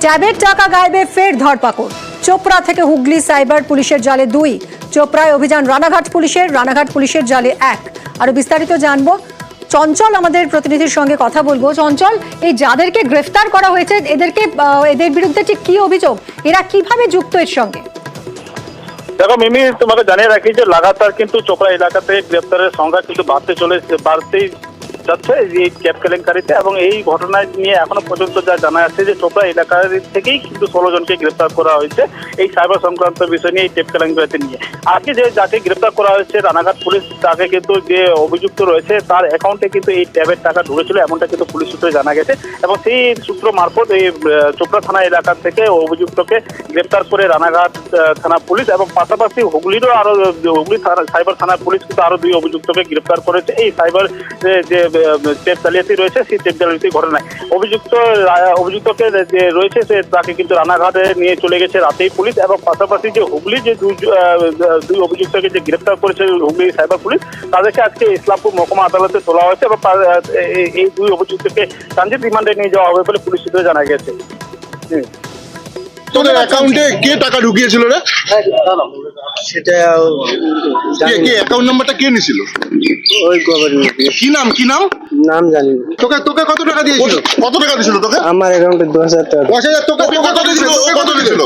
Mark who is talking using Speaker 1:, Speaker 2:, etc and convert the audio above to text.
Speaker 1: ট্যাবের টাকা গায়েবে ফের ধরপাকড়। চোপড়া থেকে হুগলি সাইবার পুলিশের জালে 2, চোপড়ায় অভিযান রানাঘাট পুলিশের জালে 1। আরো বিস্তারিত জানবো, চঞ্চল আমাদের প্রতিনিধির সঙ্গে কথা বলবো। চঞ্চল, এই যাদেরকে গ্রেফতার করা হয়েছে এদের বিরুদ্ধে ঠিক কি অভিযোগ, এরা কিভাবে যুক্ত এর সঙ্গে?
Speaker 2: দেখো মিমি, তোমাকে জানিয়ে রাখি যে লাগাতার কিন্তু চোপড়া এলাকাতে গ্রেপ্তারের সংখ্যা কিন্তু বাড়তেই যাচ্ছে এই ক্যাব কেলেঙ্কারিতে, এবং এই ঘটনায় নিয়ে এখনো পর্যন্ত যা জানা যাচ্ছে যে চোপড়া এলাকার থেকেই কিন্তু 16 জনকে গ্রেপ্তার করা হয়েছে এই সাইবার সংক্রান্ত বিষয় নিয়ে, এই ক্যাব কেলেঙ্কারিতে নিয়ে। আজকে যাকে গ্রেপ্তার করা হয়েছে রানাঘাট পুলিশ, তাকে কিন্তু যে অভিযুক্ত রয়েছে তার অ্যাকাউন্টে কিন্তু এই ট্যাবের টাকা ঢুকেছিল, এমনটা কিন্তু পুলিশ সূত্রে জানা গেছে। এবং সেই সূত্র মারফত এই চোপড়া থানা এলাকা থেকে অভিযুক্তকে গ্রেপ্তার করে রানাঘাট থানা পুলিশ, এবং পাশাপাশি হুগলি সাইবার থানা পুলিশ কিন্তু আরো 2 অভিযুক্তকে গ্রেপ্তার করেছে এই সাইবার যে টেপ জালিয়াতি রয়েছে সেই টেপ জালিয়াতি ঘটনায়। অভিযুক্তকে যে রয়েছে তাকে কিন্তু রানাঘাটে নিয়ে চলে গেছে রাতেই পুলিশ, এবং পাশাপাশি যে হুগলি যে 2 অভিযুক্তকে যে গ্রেপ্তার করেছে হুগলি সাইবার পুলিশ, তাদেরকে আজকে ইসলামপুর মহকুমা আদালতে তোলা হয়েছে, এবং এই 2 অভিযুক্তকে ট্রানজিট রিমান্ডে নিয়ে যাওয়া হবে বলে পুলিশ সূত্রে জানা গেছে।
Speaker 3: তোদের অ্যাকাউন্টে কে টাকা ঢুকিয়েছিল রে?
Speaker 4: সেটা
Speaker 3: কে অ্যাকাউন্ট নাম্বারটা কে নিছিল?
Speaker 4: ওই গভর্নমেন্ট
Speaker 3: কি নাম
Speaker 4: নাম জানি না।
Speaker 3: তোকে কত টাকা দিয়েছিল? কত টাকা দিয়েছিল তোকে?
Speaker 4: আমার অ্যাকাউন্টে 10,000 টাকা।
Speaker 3: 10,000 তোকে কত দিয়েছিল? ও কত দিয়েছিল?